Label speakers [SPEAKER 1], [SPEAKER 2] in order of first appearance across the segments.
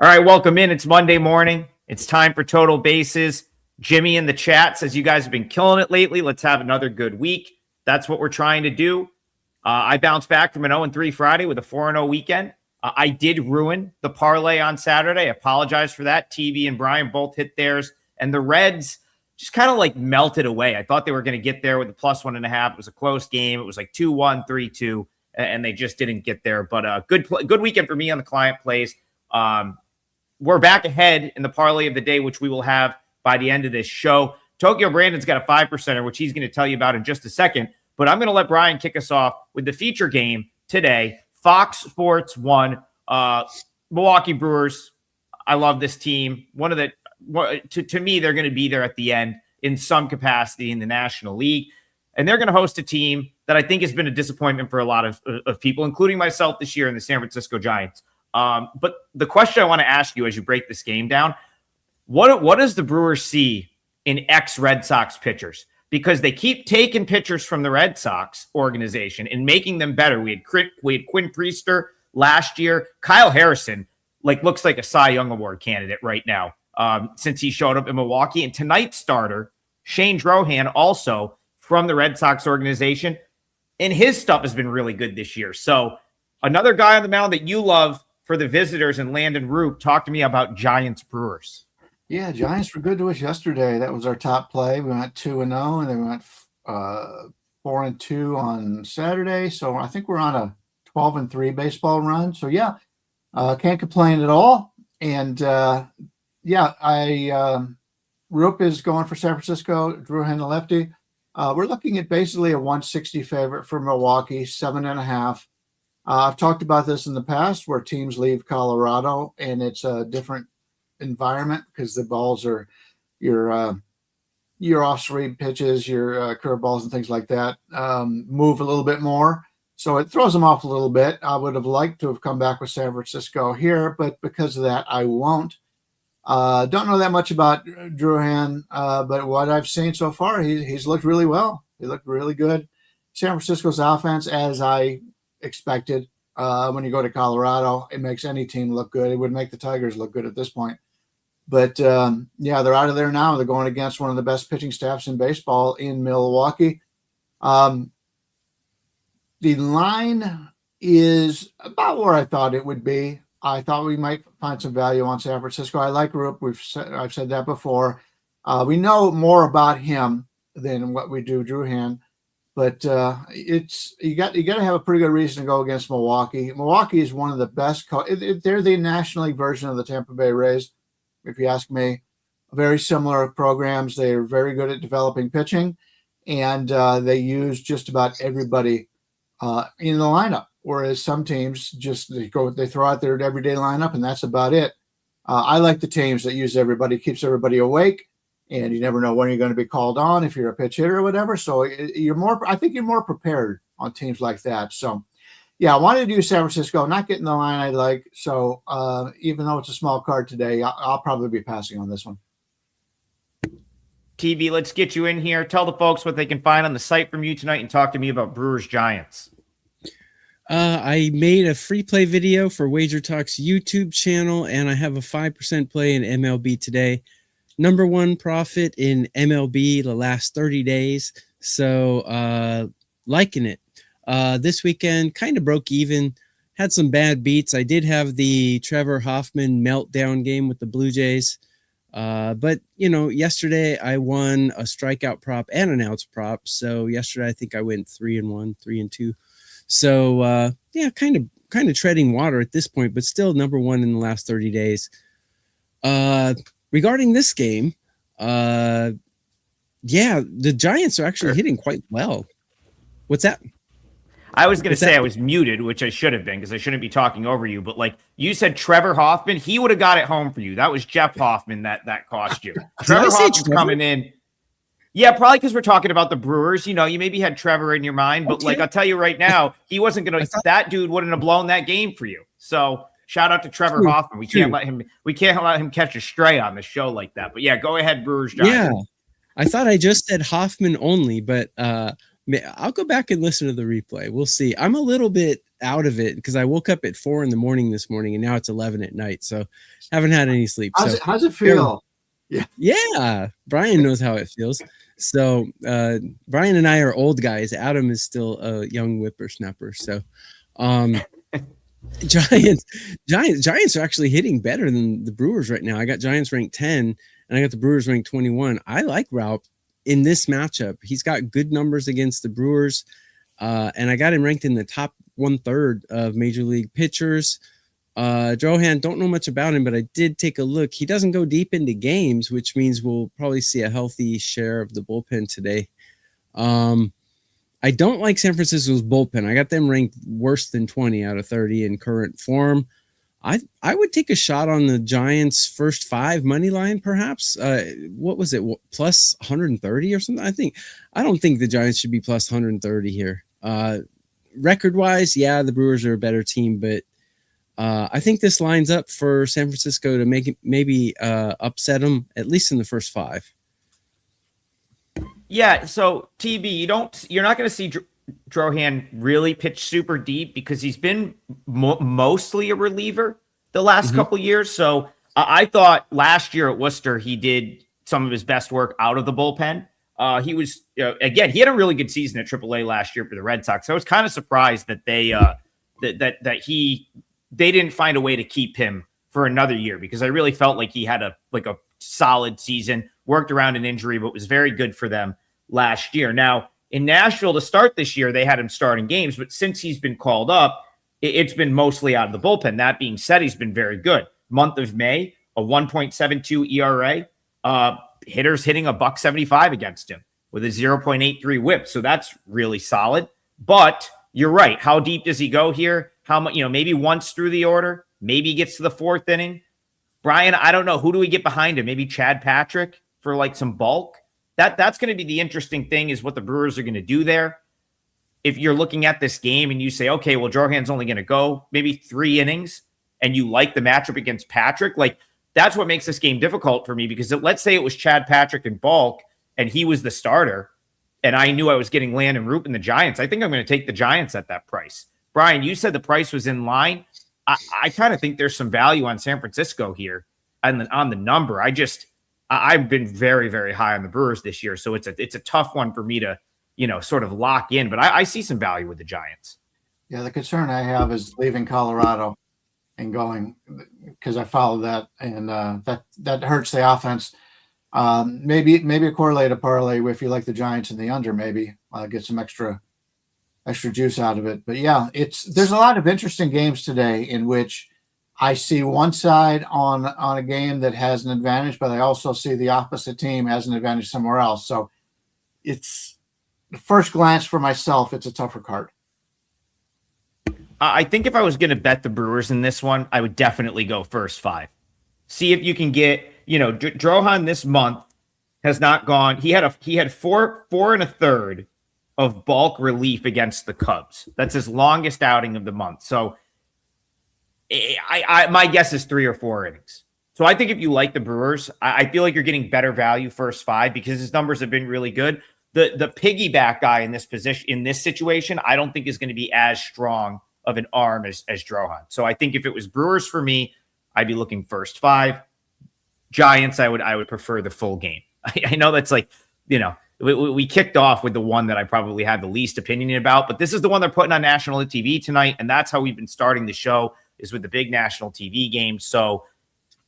[SPEAKER 1] All right, welcome in. It's Monday morning. It's time for Total Bases. Jimmy in the chat says you guys have been killing it lately. Let's have another good week. That's what we're trying to do. I bounced back from an 0-3 Friday with a 4-0 weekend. I did ruin the parlay on Saturday. I apologize for that. TV and Brian both hit theirs. And the Reds just kind of like melted away. I thought they were going to get there with the +1.5. It was a close game. It was like 2-1, 3-2, and they just didn't get there. But good weekend for me on the client plays. We're back ahead in the parlay of the day, which we will have by the end of this show. Tokyo Brandon's got a 5%er, which he's going to tell you about in just a second. But I'm going to let Brian kick us off with the feature game today. Fox Sports 1, Milwaukee Brewers. I love this team. To me, they're going to be there at the end in some capacity in the National League. And they're going to host a team that I think has been a disappointment for a lot of people, including myself this year in the San Francisco Giants. But the question I want to ask you as you break this game down, what does the Brewers see in ex-Red Sox pitchers? Because they keep taking pitchers from the Red Sox organization and making them better. We had Quinn Priester last year. Kyle Harrison looks like a Cy Young Award candidate right now since he showed up in Milwaukee. And tonight's starter, Shane Drohan, also from the Red Sox organization. And his stuff has been really good this year. So another guy on the mound that you love for the visitors and Landon Roop, talk to me about Giants Brewers.
[SPEAKER 2] Yeah, Giants were good to us yesterday. That was our top play. We went 2-0, and then we went 4-2 on Saturday. So I think we're on a 12-3 baseball run. So yeah, can't complain at all. And Roop is going for San Francisco. Drohan the lefty. We're looking at basically a 160 favorite for Milwaukee, 7.5. I've talked about this in the past where teams leave Colorado and it's a different environment because the balls are your off-speed pitches, your curveballs and things like that move a little bit more. So it throws them off a little bit. I would have liked to have come back with San Francisco here, but because of that, I won't. Don't know that much about Drohan, but what I've seen so far, he's looked really well. He looked really good. San Francisco's offense, as I expected, when you go to Colorado, it makes any team look good. It would make the Tigers look good at this point. But they're out of there now. They're going against one of the best pitching staffs in baseball in Milwaukee. The line is about where I thought it would be. I thought we might find some value on San Francisco. I like Roop. I've said that before. We know more about him than what we do Drohan. But you got to have a pretty good reason to go against Milwaukee. Milwaukee is one of the best. They're the National League version of the Tampa Bay Rays, if you ask me. Very similar programs. They are very good at developing pitching, and they use just about everybody in the lineup. Whereas some teams they throw out their everyday lineup, and that's about it. I like the teams that use everybody, keeps everybody awake. And you never know when you're going to be called on if you're a pitch hitter or whatever. So I think you're more prepared on teams like that. So, yeah, I wanted to do San Francisco, not getting the line I like. So even though it's a small card today, I'll probably be passing on this one.
[SPEAKER 1] TV, let's get you in here. Tell the folks what they can find on the site from you tonight and talk to me about Brewers Giants.
[SPEAKER 3] I made a free play video for WagerTalk's YouTube channel, and I have a 5% play in MLB today. Number one profit in MLB the last 30 days. So liking it. This weekend kind of broke even. Had some bad beats. I did have the Trevor Hoffman meltdown game with the Blue Jays. But, yesterday I won a strikeout prop and an outs prop. So yesterday I think I went 3-1, 3-2. So, kind of treading water at this point, but still number one in the last 30 days. Regarding this game, the Giants are actually hitting quite well. What's that?
[SPEAKER 1] I was going to say I was muted, which I should have been because I shouldn't be talking over you. But you said Trevor Hoffman, he would have got it home for you. That was Jeff Hoffman that cost you. Trevor Hoffman's coming in. Yeah, probably because we're talking about the Brewers. You maybe had Trevor in your mind, but I'll tell you right now, he wasn't going to. That dude wouldn't have blown that game for you. So shout out to Trevor Hoffman. We can't let him catch a stray on the show like that. But yeah, go ahead, Brewers Giants.
[SPEAKER 3] Yeah, I thought I just said Hoffman only, but I'll go back and listen to the replay. We'll see. I'm a little bit out of it because I woke up at 4 a.m. this morning, and now it's 11 at night. So haven't had any sleep.
[SPEAKER 2] How's it feel?
[SPEAKER 3] Yeah. Brian knows how it feels. So Brian and I are old guys. Adam is still a young whippersnapper. So Giants are actually hitting better than the Brewers right now. I got Giants ranked 10 and I got the Brewers ranked 21. I like Raup in this matchup. He's got good numbers against the Brewers. And I got him ranked in the top 1/3 of major league pitchers. Drohan, don't know much about him, but I did take a look. He doesn't go deep into games, which means we'll probably see a healthy share of the bullpen today. I don't like San Francisco's bullpen. I got them ranked worse than 20 out of 30 in current form. I would take a shot on the Giants' first 5 money line, perhaps. What was it? Plus 130 or something? I don't think the Giants should be plus 130 here. Record-wise, yeah, the Brewers are a better team, but I think this lines up for San Francisco to maybe upset them, at least in the first 5.
[SPEAKER 1] Yeah, so TB, you're not going to see Drohan really pitch super deep because he's been mostly a reliever the last couple years. So I thought last year at Worcester he did some of his best work out of the bullpen. He was again, he had a really good season at AAA last year for the Red Sox. So I was kind of surprised that they didn't find a way to keep him for another year because I really felt like he had a solid season, worked around an injury, but was very good for them last year. Now, in Nashville to start this year, they had him starting games, but since he's been called up, it's been mostly out of the bullpen. That being said, he's been very good. Month of May, a 1.72 ERA, hitters hitting a $1.75 against him with a 0.83 whip. So that's really solid. But you're right. How deep does he go here? How much, maybe once through the order, maybe he gets to the 4th inning. Brian, I don't know. Who do we get behind him? Maybe Chad Patrick for like some bulk? That's going to be the interesting thing is what the Brewers are going to do there. If you're looking at this game and you say, okay, well, Drohan's only going to go maybe 3 innings and you like the matchup against Patrick, like that's what makes this game difficult for me because let's say it was Chad Patrick in bulk and he was the starter and I knew I was getting Landon Roop and the Giants. I think I'm going to take the Giants at that price. Brian, you said the price was in line. I kind of think there's some value on San Francisco here and on the number. I've been very, very high on the Brewers this year, so it's a tough one for me to, sort of lock in. But I see some value with the Giants.
[SPEAKER 2] Yeah, the concern I have is leaving Colorado and going because I follow that, and that hurts the offense. Maybe a correlated parlay if you like the Giants and the under, maybe get some extra juice out of it. But yeah, there's a lot of interesting games today in which I see one side on a game that has an advantage, but I also see the opposite team has an advantage somewhere else. So it's the first glance for myself, it's a tougher card.
[SPEAKER 1] I think if I was going to bet the Brewers in this one, I would definitely go first 5. See if you can get, Drohan this month has not gone. He had 4 1/3 of bulk relief against the Cubs. That's his longest outing of the month. So my guess is 3 or 4 innings. So I think if you like the Brewers, I feel like you're getting better value first 5 because his numbers have been really good. The piggyback guy in this position, in this situation, I don't think is going to be as strong of an arm as Drohan. So I think if it was Brewers for me, I'd be looking first 5. Giants, I would prefer the full game. I know that's like, we kicked off with the one that I probably had the least opinion about, but this is the one they're putting on national TV tonight, and that's how we've been starting the show is with the big national TV game. So,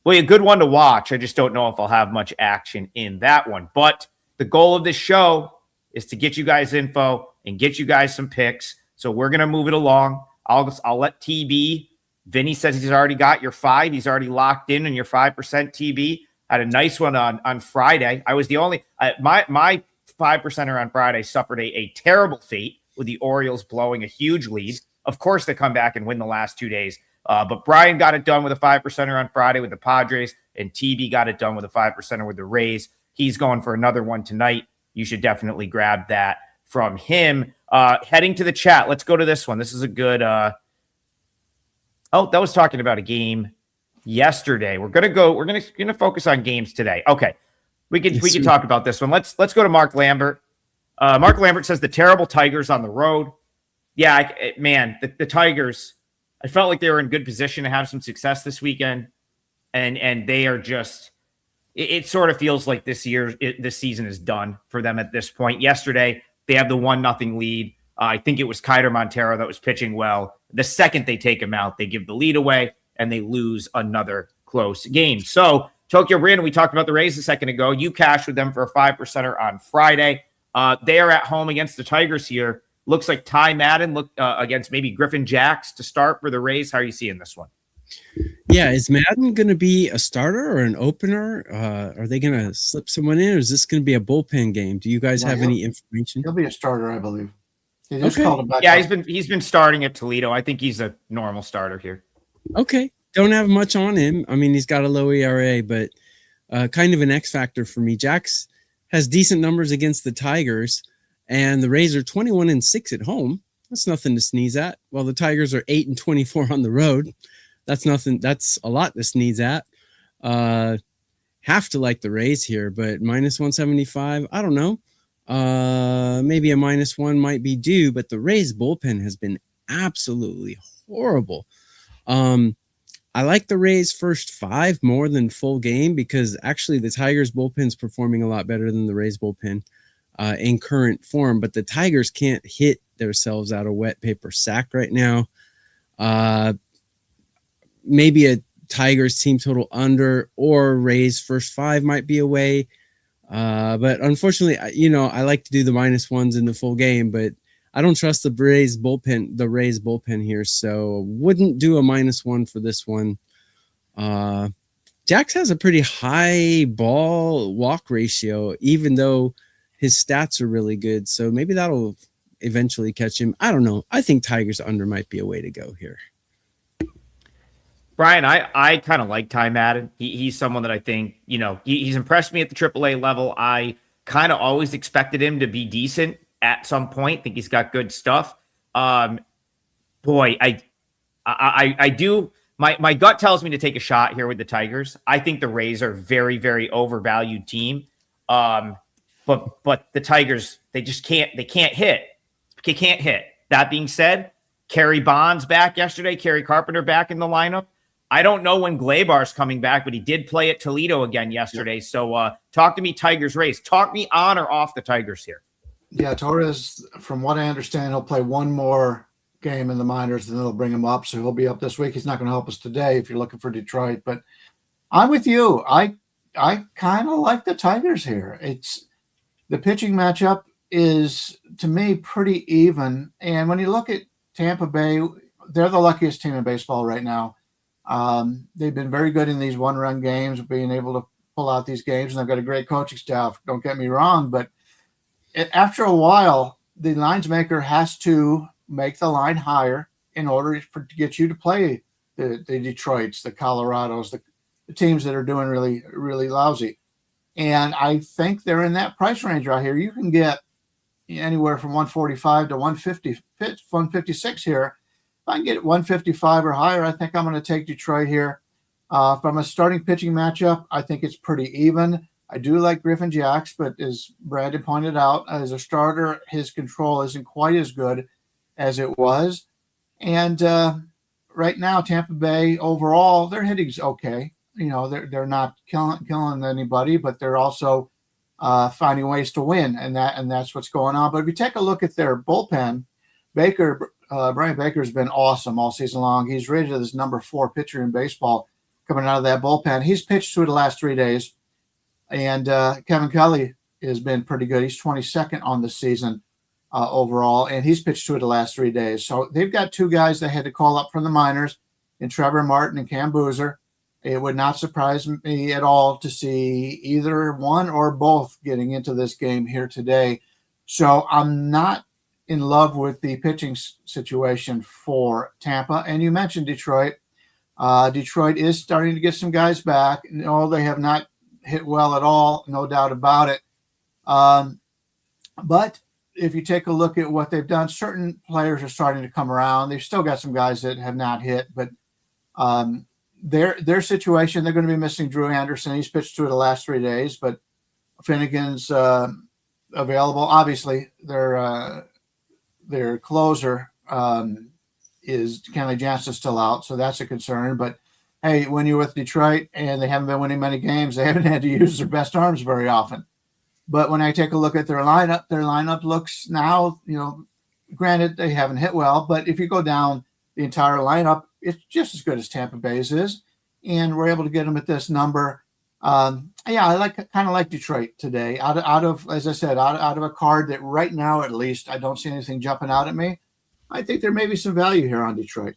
[SPEAKER 1] a good one to watch. I just don't know if I'll have much action in that one. But the goal of this show is to get you guys info and get you guys some picks. So we're going to move it along. I'll let TB. Vinny says he's already got your 5. He's already locked in on your 5% TB. Had a nice one on Friday. I was the only my 5%er on Friday suffered a terrible fate with the Orioles blowing a huge lead. Of course, they come back and win the last 2 days. But Brian got it done with a 5%er on Friday with the Padres, and TB got it done with a 5%er with the Rays. He's going for another one tonight. You should definitely grab that from him. Heading to the chat, let's go to this one. This is a good. That was talking about a game yesterday. We're gonna focus on games today. Okay, we can talk about this one. Let's go to Mark Lambert. Mark Lambert says the terrible Tigers on the road. Yeah, man, the Tigers, I felt like they were in good position to have some success this weekend, and they are just. It sort of feels like this season is done for them at this point. Yesterday, they have the 1-0 lead. I think it was Kiter Montero that was pitching well. The second they take him out, they give the lead away, and they lose another close game. So, Tokyo Brandon, we talked about the Rays a second ago. You cashed with them for a 5%er on Friday. They are at home against the Tigers here. Looks like Ty Madden against maybe Griffin Jacks to start for the Rays. How are you seeing this one?
[SPEAKER 3] Yeah, is Madden going to be a starter or an opener? Are they going to slip someone in, or is this going to be a bullpen game? Do you guys have any information?
[SPEAKER 2] He'll be a starter, I believe. They just
[SPEAKER 3] Okay.
[SPEAKER 2] called him back.
[SPEAKER 1] Yeah,
[SPEAKER 2] up.
[SPEAKER 1] he's been starting at Toledo. I think he's a normal starter here.
[SPEAKER 3] Okay, don't have much on him. I mean, he's got a low ERA, but kind of an X factor for me. Jax has decent numbers against the Tigers, and the Rays are 21-6 at home. That's nothing to sneeze at. While the Tigers are 8-24 on the road. That's nothing. That's a lot to sneeze at. Have to like the Rays here, but -175. I don't know. Maybe a -1 might be due, but the Rays bullpen has been absolutely horrible. I like the Rays first 5 more than full game because actually the Tigers bullpen's performing a lot better than the Rays bullpen in current form, but the Tigers can't hit themselves out of wet paper sack right now. Maybe a Tigers team total under or Rays first 5 might be a way. But unfortunately, I like to do the -1s in the full game, but I don't trust the Rays bullpen here. So wouldn't do a -1 for this one. Jax has a pretty high ball walk ratio, even though his stats are really good. So maybe that'll eventually catch him. I don't know. I think Tigers under might be a way to go here.
[SPEAKER 1] Brian, I kind of like Ty Madden. He's someone that I think, he's impressed me at the AAA level. I kind of always expected him to be decent at some point. I think he's got good stuff. I do. My gut tells me to take a shot here with the Tigers. I think the Rays are a very, very overvalued team. But the Tigers, they can't hit. They can't hit. That being said, Kerry Bonds back yesterday, Kerry Carpenter back in the lineup. I don't know when Glabar's coming back, but he did play at Toledo again yesterday. So talk to me, Tigers Rays. Talk me on or off the Tigers here.
[SPEAKER 2] Yeah, Torres, from what I understand, he'll play one more game in the minors, then they'll bring him up. So he'll be up this week. He's not going to help us today if you're looking for Detroit. But I'm with you. I kind of like the Tigers here. It's the pitching matchup is, to me, pretty even. And when you look at Tampa Bay, they're the luckiest team in baseball right now. They've been very good in these one-run games, being able to pull out these games, and they've got a great coaching staff. Don't get me wrong, but after a while, the lines maker has to make the line higher in order to get you to play the Detroits, the Colorados, the teams that are doing really, really lousy. And I think they're in that price range right here. You can get anywhere from 145 to 156 here. If I can get 155 or higher, I think I'm going to take Detroit here. From a starting pitching matchup, I think it's pretty even. I do like Griffin Jacks, but as Brandon pointed out, as a starter, his control isn't quite as good as it was. And right now, Tampa Bay overall, their hitting's okay. They're not killing anybody, but they're also finding ways to win, and that's what's going on. But if you take a look at their bullpen, Brian Baker's been awesome all season long. He's rated as number 4 pitcher in baseball coming out of that bullpen. He's pitched 2 of the last 3 days. And Kevin Kelly has been pretty good. He's 22nd on the season overall, and he's pitched 2 of the last 3 days. So they've got 2 guys they had to call up from the minors in Trevor Martin and Cam Boozer. It would not surprise me at all to see either one or both getting into this game here today. So I'm not in love with the pitching situation for Tampa. And you mentioned Detroit. Detroit is starting to get some guys back. No, they have not hit well at all, no doubt about it. But if you take a look at what they've done, certain players are starting to come around. They've still got some guys that have not hit, but their situation, they're going to be missing Drew Anderson. He's pitched 2 of the last 3 days, but Finnegan's available. Obviously, their closer, is Kenley Jansen's still out, so that's a concern. But hey, when you're with Detroit and they haven't been winning many games, they haven't had to use their best arms very often. But when I take a look at their lineup looks now, granted they haven't hit well, but if you go down the entire lineup, it's just as good as Tampa Bay's is, and we're able to get them at this number. I kind of like Detroit today. Out of as I said, out of a card that right now at least I don't see anything jumping out at me. I think there may be some value here on Detroit.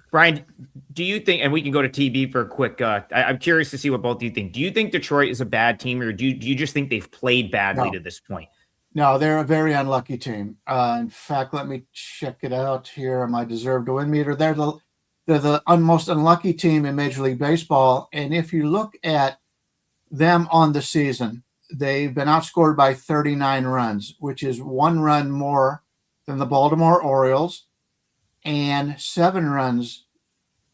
[SPEAKER 1] Brian, do you think, and we can go to TV for a quick, I'm curious to see what both of you think. Do you think Detroit is a bad team, or do you just think they've played badly to this point?
[SPEAKER 2] No, they're a very unlucky team. In fact, let me check it out here on my deserve to win meter. They're the most unlucky team in Major League Baseball. And if you look at them on the season, they've been outscored by 39 runs, which is 1 run more than the Baltimore Orioles and 7 runs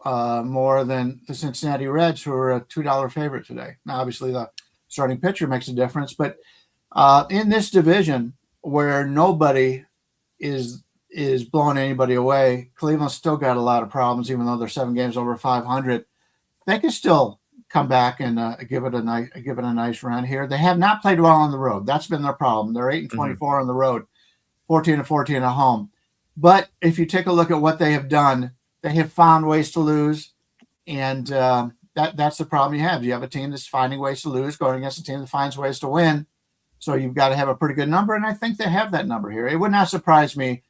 [SPEAKER 2] more than the Cincinnati Reds, who are a $2 favorite today. Now, obviously, the starting pitcher makes a difference, but in this division where nobody is blowing anybody away, Cleveland's still got a lot of problems, even though they're 7 games over 500. They can still come back and give it a nice run here. They have not played well on the road. That's been their problem. They're 8-24 on the road, 14-14 at home. But if you take a look at what they have done, they have found ways to lose, and that's the problem you have. You have a team that's finding ways to lose going against a team that finds ways to win. So you've got to have a pretty good number, and I think they have that number here. It would not surprise me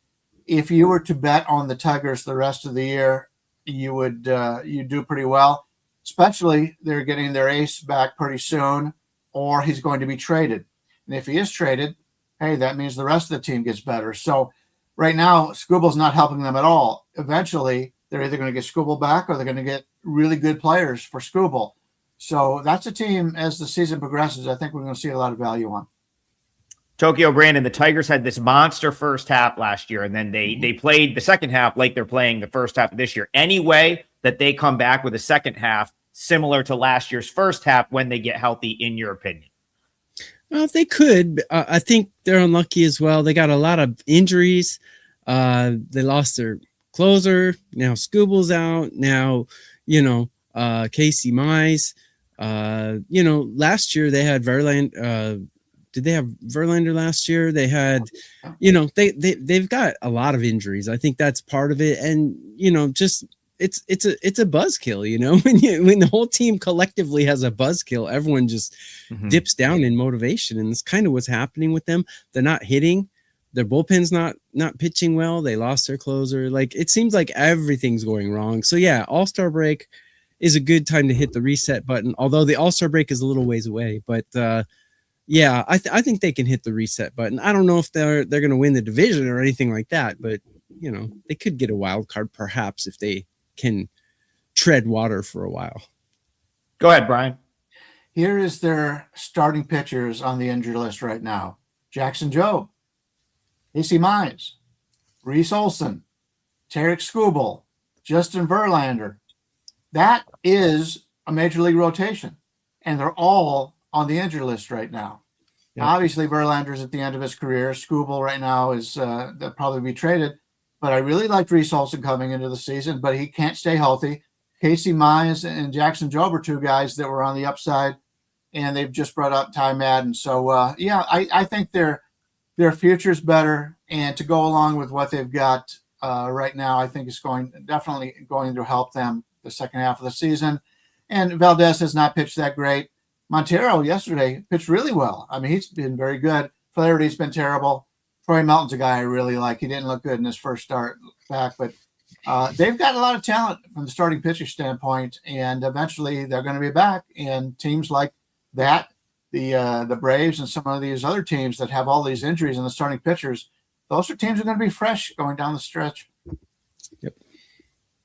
[SPEAKER 2] if you were to bet on the Tigers the rest of the year. You do pretty well, especially they're getting their ace back pretty soon, or he's going to be traded. And if he is traded, hey, that means the rest of the team gets better. So right now, Skubal's not helping them at all. Eventually, they're either going to get Skubal back or they're going to get really good players for Skubal. So that's a team, as the season progresses, I think we're going to see a lot of value on.
[SPEAKER 1] Tokyo Brandon, the Tigers had this monster first half last year, and then they played the second half like they're playing the first half of this year. Any way that they come back with a second half similar to last year's first half when they get healthy, in your opinion?
[SPEAKER 3] Well, they could. I think they're unlucky as well. They got a lot of injuries. They lost their closer. Now Skubal's out. Now, Casey Mize. Last year they had Verlander. Did they have Verlander last year? They had, they've got a lot of injuries. I think that's part of it. And, just it's a buzzkill, when the whole team collectively has a buzzkill, everyone just dips down in motivation. And it's kind of what's happening with them. They're not hitting. Their bullpen's not pitching well. They lost their closer. Like, it seems like everything's going wrong. So yeah, All-Star break is a good time to hit the reset button. Although the All-Star break is a little ways away, but, yeah, I think they can hit the reset button. I don't know if they're going to win the division or anything like that, but they could get a wild card perhaps if they can tread water for a while.
[SPEAKER 1] Go ahead, Brian.
[SPEAKER 2] Here is their starting pitchers on the injury list right now: Jackson Jobe, Casey Mize, Reese Olson, Tarek Skubal, Justin Verlander. That is a major league rotation, and they're all on the injury list right now. Yep. Obviously, Verlander's at the end of his career. Skubal right now is they'll probably be traded. But I really liked Reese Olson coming into the season, but he can't stay healthy. Casey Mize and Jackson Jobe are 2 guys that were on the upside, and they've just brought up Ty Madden. So, I think their future's better. And to go along with what they've got right now, I think it's definitely going to help them the second half of the season. And Valdez has not pitched that great. Montero yesterday pitched really well. I mean, he's been very good. Flaherty's been terrible. Troy Melton's a guy I really like. He didn't look good in his first start back, but they've got a lot of talent from the starting pitcher standpoint, and eventually they're going to be back. And teams like that, the Braves and some of these other teams that have all these injuries in the starting pitchers, those are teams that are going to be fresh going down the stretch.
[SPEAKER 3] Yep.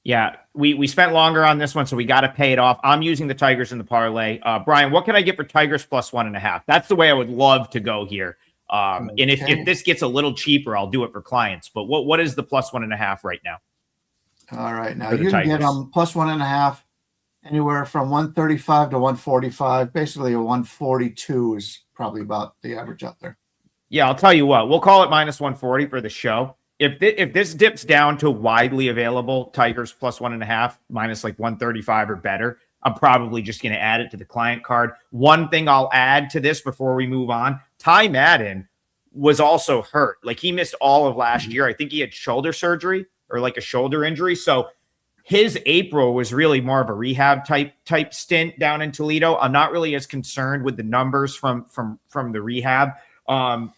[SPEAKER 1] Yeah, we spent longer on this one, so we got to pay it off. I'm using the Tigers in the parlay. Brian, what can I get for Tigers plus 1.5? That's the way I would love to go here. And if this gets a little cheaper, I'll do it for clients. But what is the plus 1.5 right now?
[SPEAKER 2] All right, now you can get them plus 1.5 anywhere from 135 to 145. Basically, a 142 is probably about the average out there.
[SPEAKER 1] Yeah, I'll tell you what. We'll call it minus 140 for the show. if this dips down to widely available Tigers plus 1.5 minus like 135 or better, I'm probably just going to add it to the client card. One thing I'll add to this before we move on, Ty Madden was also hurt. Like he missed all of last year. I think he had shoulder surgery or like a shoulder injury. So his April was really more of a rehab type stint down in Toledo. I'm not really as concerned with the numbers from the rehab.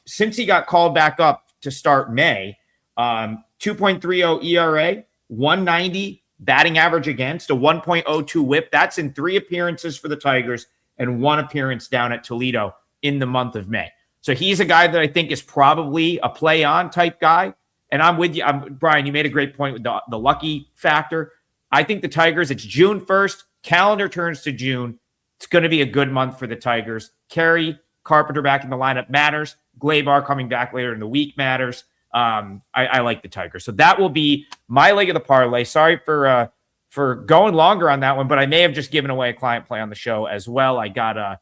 [SPEAKER 1] Since he got called back up to start May, 2.30 ERA, 190 batting average against, a 1.02 whip. That's in 3 appearances for the Tigers and 1 appearance down at Toledo in the month of May. So he's a guy that I think is probably a play on type guy. And I'm with you. Brian, you made a great point with the lucky factor. I think the Tigers, it's June 1st. Calendar turns to June. It's going to be a good month for the Tigers. Carey, Carpenter back in the lineup matters. Gleyber coming back later in the week matters. I like the Tigers. So that will be my leg of the parlay. Sorry for going longer on that one, but I may have just given away a client play on the show as well. I got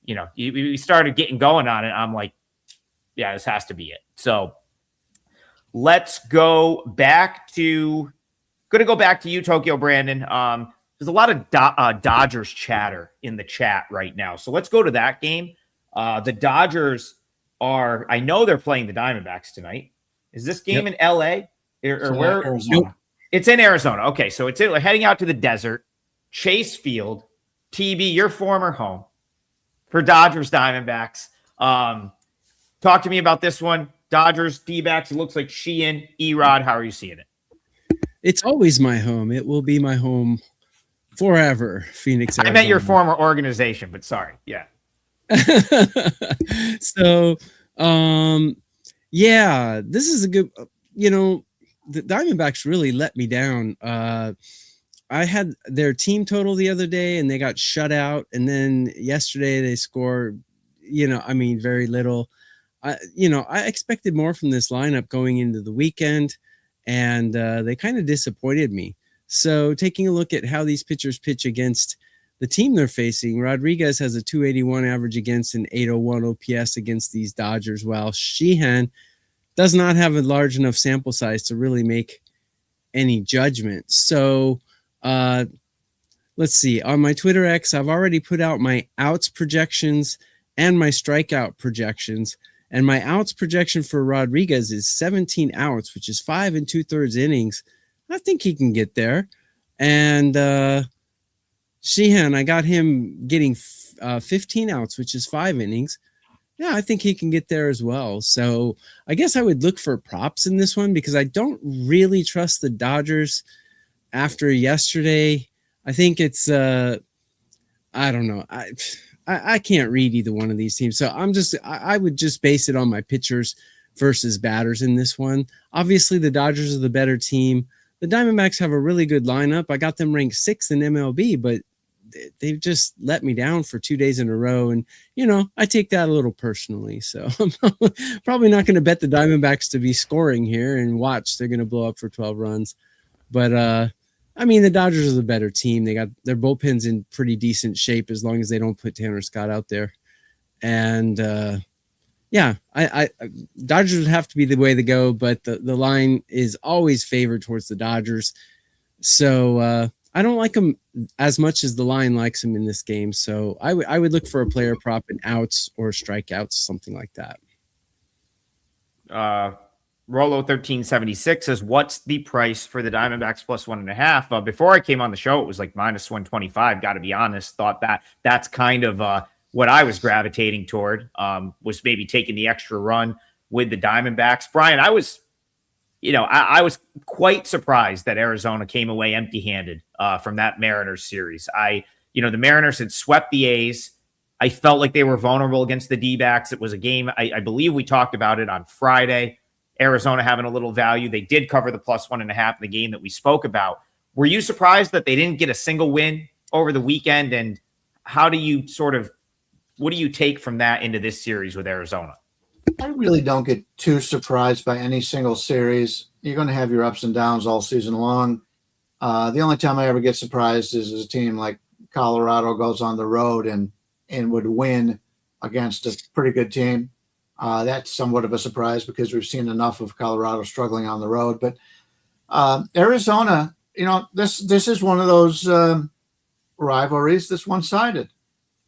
[SPEAKER 1] we started getting going on it. I'm like, yeah, this has to be it. So let's go back to you, Tokyo Brandon. There's a lot of Dodgers chatter in the chat right now. So let's go to that game. The Dodgers I know they're playing the Diamondbacks tonight. Is this game in LA or where?
[SPEAKER 2] Arizona.
[SPEAKER 1] It's in Arizona. Okay. So it's heading out to the desert, Chase Field, TB, your former home for Dodgers Diamondbacks. Talk to me about this one. Dodgers, D-backs. It looks like Sheehan, Erod. How are you seeing it?
[SPEAKER 3] It's always my home. It will be my home forever, Phoenix, Arizona.
[SPEAKER 1] I meant your former organization, but sorry. Yeah.
[SPEAKER 3] So, yeah, this is a good, the Diamondbacks really let me down. I had their team total the other day and they got shut out. And then yesterday they scored, very little. I expected more from this lineup going into the weekend, and they kind of disappointed me. So taking a look at how these pitchers pitch against the team they're facing, Rodriguez has a 281 average against an 801 OPS against these Dodgers, while Sheehan does not have a large enough sample size to really make any judgment. So let's see. On my Twitter X, I've already put out my outs projections and my strikeout projections. And my outs projection for Rodriguez is 17 outs, which is 5 2/3 innings. I think he can get there. And Sheehan, I got him getting 15 outs, which is 5 innings. Yeah, I think he can get there as well. So I guess I would look for props in this one because I don't really trust the Dodgers after yesterday. I think it's I don't know. I can't read either one of these teams. So I would just base it on my pitchers versus batters in this one. Obviously, the Dodgers are the better team. The Diamondbacks have a really good lineup. I got them ranked 6th in MLB, but they've just let me down for 2 days in a row. And, I take that a little personally. So I'm probably not going to bet the Diamondbacks to be scoring here and watch. They're going to blow up for 12 runs. But, the Dodgers are the better team. They got their bullpens in pretty decent shape as long as they don't put Tanner Scott out there. And, I Dodgers would have to be the way to go, but the line is always favored towards the Dodgers. So I don't like them as much as the line likes them in this game. So I would look for a player prop in outs or strikeouts, something like that.
[SPEAKER 1] Rollo 1376 says, what's the price for the Diamondbacks plus 1.5? Before I came on the show, it was like minus 125. Got to be honest. Thought that's kind of what I was gravitating toward, was maybe taking the extra run with the Diamondbacks. Brian, I was quite surprised that Arizona came away empty-handed from that Mariners series. The Mariners had swept the A's. I felt like they were vulnerable against the D-backs. It was a game, I believe we talked about it on Friday. Arizona having a little value. They did cover the plus 1.5 in the game that we spoke about. Were you surprised that they didn't get a single win over the weekend? And what do you take from that into this series with Arizona?
[SPEAKER 2] I really don't get too surprised by any single series. You're going to have your ups and downs all season long. The only time I ever get surprised is a team like Colorado goes on the road and would win against a pretty good team. That's somewhat of a surprise because we've seen enough of Colorado struggling on the road. But Arizona, this is one of those rivalries that's one-sided.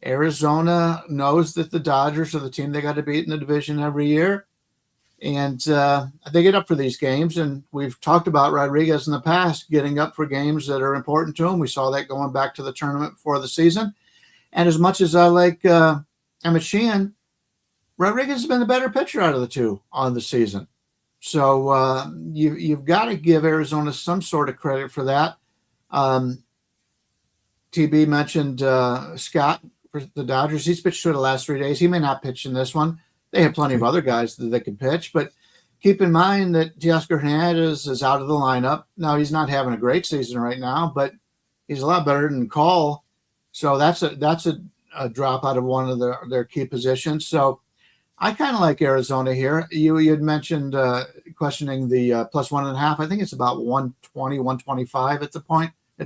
[SPEAKER 2] Arizona knows that the Dodgers are the team they got to beat in the division every year. And they get up for these games. And we've talked about Rodriguez in the past getting up for games that are important to him. We saw that going back to the tournament before the season. And as much as I like Emmett Sheehan, Rodriguez has been the better pitcher out of the two on the season. So you've got to give Arizona some sort of credit for that. TB mentioned Scott for the Dodgers. He's pitched for the last 3 days. He may not pitch in this one. They have plenty of other guys that they can pitch, but keep in mind that Teoscar Hernandez is out of the lineup. Now, he's not having a great season right now, but he's a lot better than Call. So that's a drop out of one of their key positions. So I kind of like Arizona here. You had mentioned questioning the +1.5. I think it's about 120, 125 at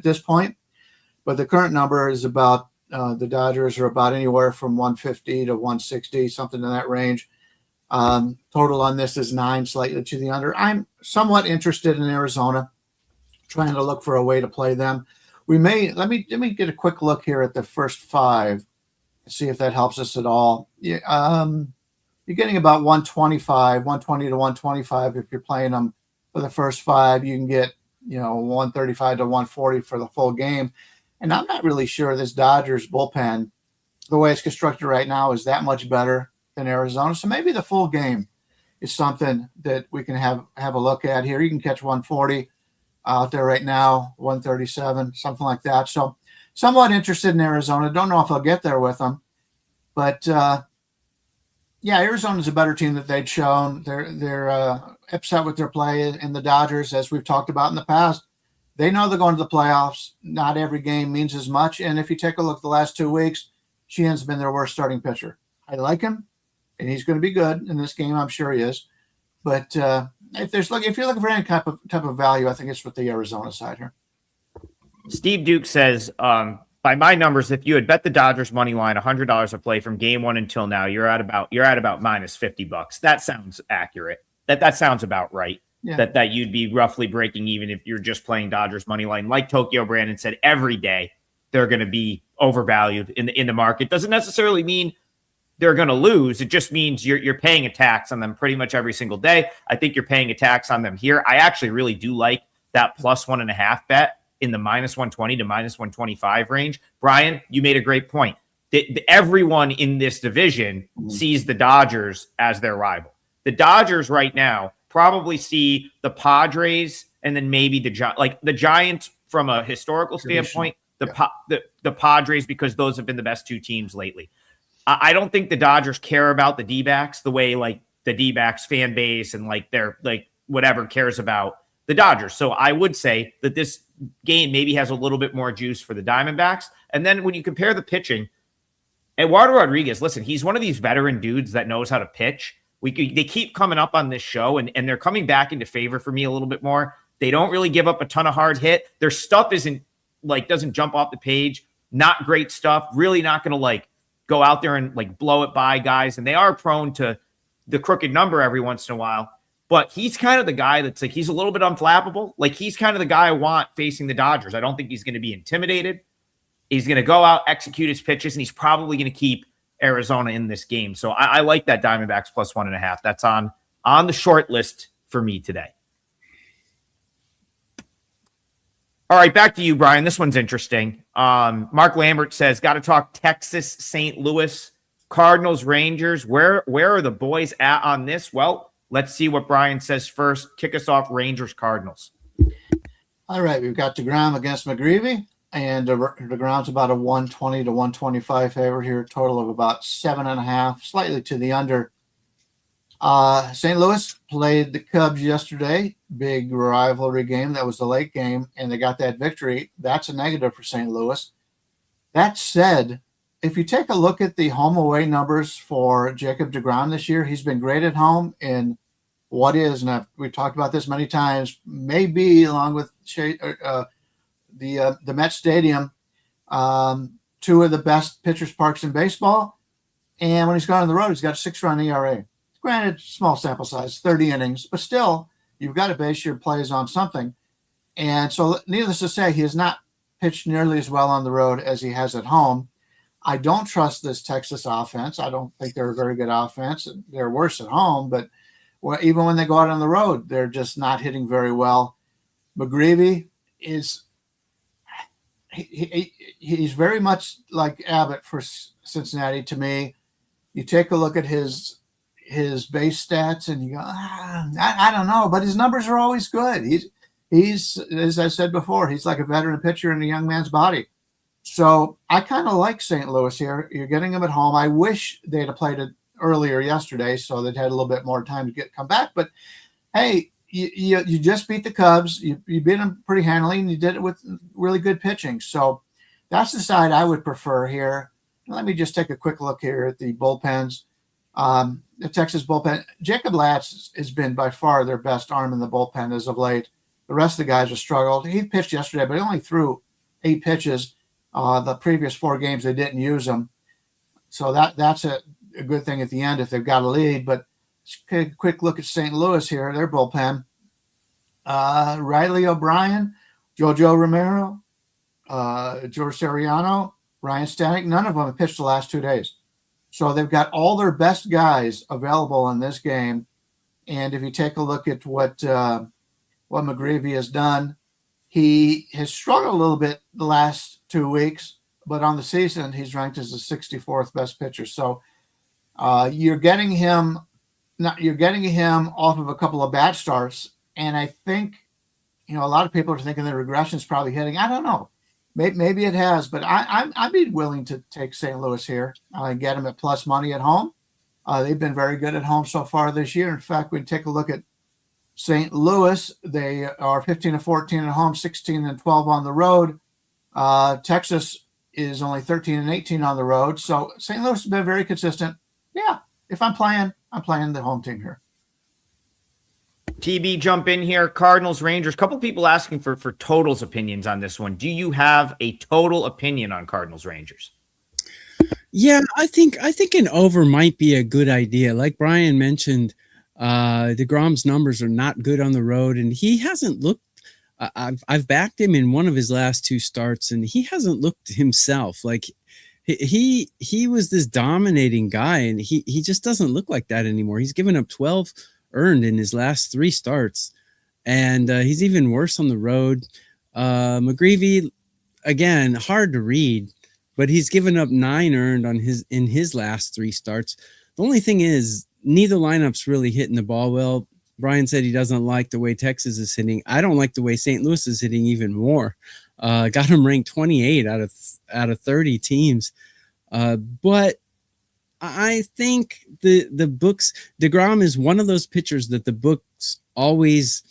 [SPEAKER 2] this point. But the current number is about the Dodgers are about anywhere from 150 to 160, something in that range. Total on this is 9, slightly to the under. I'm somewhat interested in Arizona, trying to look for a way to play them. Let me get a quick look here at the first 5, see if that helps us at all. You're getting about 125, 120 to 125 if you're playing them for the first 5. You can get 135 to 140 for the full game. And I'm not really sure this Dodgers bullpen, the way it's constructed right now, is that much better than Arizona. So maybe the full game is something that we can have a look at here. You can catch 140 out there right now, 137, something like that. So somewhat interested in Arizona. Don't know if I'll get there with them. But, Arizona's a better team that they'd shown. They're upset with their play in the Dodgers, as we've talked about in the past. They know they're going to the playoffs. Not every game means as much. And if you take a look at the last 2 weeks, Sheehan's been their worst starting pitcher. I like him, and he's going to be good in this game. I'm sure he is. But if you're looking for any type of value, I think it's with the Arizona side here.
[SPEAKER 1] Steve Duke says, by my numbers, if you had bet the Dodgers money line $100 a play from game 1 until now, you're at about minus $50. That sounds accurate. That sounds about right. Yeah. That you'd be roughly breaking even if you're just playing Dodgers money line. Like Tokyo Brandon said, every day they're going to be overvalued in the market. Doesn't necessarily mean they're going to lose. It just means you're paying a tax on them pretty much every single day. I think you're paying a tax on them here. I actually really do like that +1.5 bet in the -120 to -125 range. Brian, you made a great point. Everyone in this division sees the Dodgers as their rival. The Dodgers right now probably see the Padres and then maybe the Giants from a historical standpoint, the Padres, because those have been the best 2 teams lately. I don't think the Dodgers care about the D-backs the way like the D-backs fan base and like their like whatever cares about the Dodgers. So I would say that this game maybe has a little bit more juice for the Diamondbacks. And then when you compare the pitching, Eduardo Rodriguez, listen, he's one of these veteran dudes that knows how to pitch. They keep coming up on this show, and they're coming back into favor for me a little bit more. They don't really give up a ton of hard hit. Their stuff doesn't jump off the page. Not great stuff. Really not going to go out there and blow it by guys. And they are prone to the crooked number every once in a while. But he's kind of the guy that's he's a little bit unflappable. He's kind of the guy I want facing the Dodgers. I don't think he's going to be intimidated. He's going to go out, execute his pitches, and he's probably going to keep Arizona in this game. So I like that Diamondbacks +1.5. That's on the short list for me today. All right, back to you, Brian. This one's interesting. Mark Lambert says, got to talk Texas, St. Louis, Cardinals, Rangers. Where are the boys at on this? Well, let's see what Brian says first. Kick us off, Rangers, Cardinals.
[SPEAKER 2] All right, we've got DeGrom against McGreevy. And DeGrom's about a 120 to 125 favorite here, a total of about 7.5, slightly to the under. St. Louis played the Cubs yesterday, big rivalry game. That was the late game, and they got that victory. That's a negative for St. Louis. That said, if you take a look at the home away numbers for Jacob DeGrom this year, he's been great at home in what is, and we've talked about this many times, maybe along with the Met Stadium, 2 of the best pitchers' parks in baseball. And when he's gone on the road, he's got a 6-run ERA. Granted, small sample size, 30 innings, but still, you've got to base your plays on something. And so, needless to say, he has not pitched nearly as well on the road as he has at home. I don't trust this Texas offense. I don't think they're a very good offense. They're worse at home, but even when they go out on the road, they're just not hitting very well. McGreevy is he's very much like Abbott for Cincinnati to me. You take a look at his base stats and you go, I don't know, but his numbers are always good. He's as I said before, he's like a veteran pitcher in a young man's body. So I kind of like St. Louis here. You're getting him at home. I wish they'd have played it earlier yesterday so they'd had a little bit more time to come back. But hey, you just beat the Cubs. You beat them pretty handily, and you did it with really good pitching. So that's the side I would prefer here. Let me just take a quick look here at the bullpens. The Texas bullpen, Jacob Latz has been by far their best arm in the bullpen as of late. The rest of the guys have struggled. He pitched yesterday, but he only threw 8 pitches. The previous 4 games, they didn't use him. So that's a good thing at the end if they've got a lead. But take a quick look at St. Louis here, their bullpen. Riley O'Brien, Jojo Romero, George Soriano, Ryan Stanek, none of them have pitched the last 2 days. So they've got all their best guys available in this game. And if you take a look at what McGreevy has done, he has struggled a little bit the last 2 weeks, but on the season, he's ranked as the 64th best pitcher. So you're getting him off of a couple of bad starts. And I think, a lot of people are thinking the regression is probably hitting. I don't know. Maybe it has, but I'd be willing to take St. Louis here and get them at plus money at home. They've been very good at home so far this year. In fact, we take a look at St. Louis. They are 15-14 at home, 16-12 on the road. Texas is only 13-18 on the road. So St. Louis has been very consistent. Yeah, if I'm playing the home team here.
[SPEAKER 1] TB, jump in here. Cardinals, Rangers. Couple people asking for totals opinions on this one. Do you have a total opinion on Cardinals, Rangers?
[SPEAKER 3] Yeah, I think an over might be a good idea. Like Brian mentioned, DeGrom's numbers are not good on the road, and he hasn't looked. I've backed him in one of his last 2 starts, and he hasn't looked himself. Like he was this dominating guy, and he just doesn't look like that anymore. He's given up 12 earned in his last 3 starts, and he's even worse on the road. McGreevy, again, hard to read, but he's given up 9 earned in his last 3 starts. The only thing is, neither lineup's really hitting the ball well. Brian said he doesn't like the way Texas is hitting. I don't like the way St. Louis is hitting even more. Got him ranked 28 out of 30 teams. But I think the books, DeGrom is one of those pitchers that the books always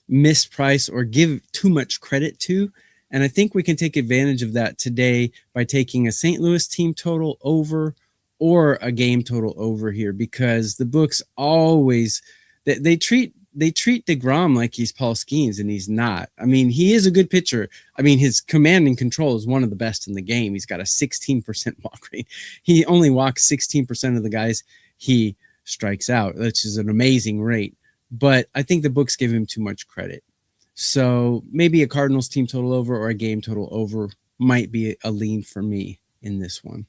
[SPEAKER 3] misprice or give too much credit to. And I think we can take advantage of that today by taking a St. Louis team total over or a game total over here, because the books always, they treat DeGrom like he's Paul Skeens, and he's not. I mean, he is a good pitcher. I mean, his command and control is one of the best in the game. He's got a 16% walk rate. He only walks 16% of the guys he strikes out, which is an amazing rate. But I think the books give him too much credit. So maybe a Cardinals team total over or a game total over might be a lean for me in this one.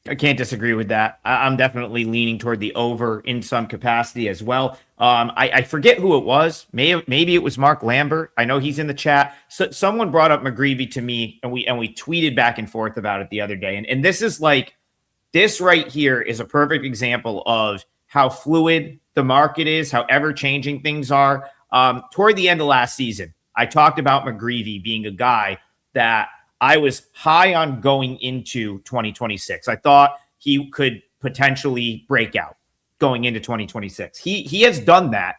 [SPEAKER 1] I can't disagree with that. I'm definitely leaning toward the over in some capacity as well. I forget who it was. Maybe it was Mark Lambert. I know he's in the chat. So someone brought up McGreevy to me, and we tweeted back and forth about it the other day. And this is like, this right here is a perfect example of how fluid the market is, how ever-changing things are. Toward the end of last season, I talked about McGreevy being a guy that I was high on going into 2026. I thought he could potentially break out going into 2026. He has done that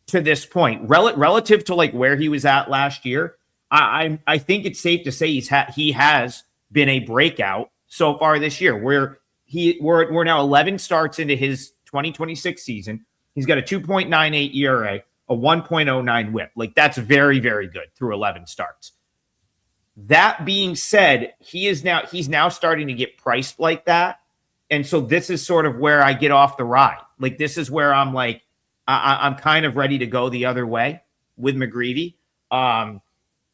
[SPEAKER 1] to this point. Relative to like where he was at last year, I think it's safe to say he has been a breakout so far this year. We're now 11 starts into his 2026 season. He's got a 2.98 ERA, a 1.09 WHIP. Like, that's very, very good through 11 starts. That being said, he's now starting to get priced like that. And so this is sort of where I get off the ride. Like, this is where I'm like, I'm kind of ready to go the other way with McGreevy.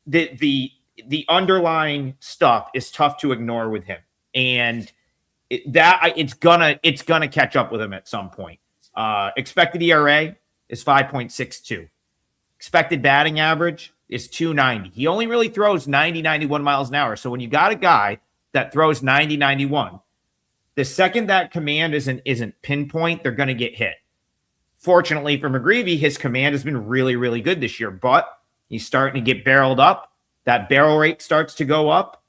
[SPEAKER 1] The underlying stuff is tough to ignore with him, and it's gonna catch up with him at some point. Expected ERA is 5.62. Expected batting average is 290. He only really throws 90, 91 miles an hour. So when you got a guy that throws 90, 91, the second that command isn't pinpoint, they're going to get hit. Fortunately for McGreevy, his command has been really, really good this year, but he's starting to get barreled up. That barrel rate starts to go up.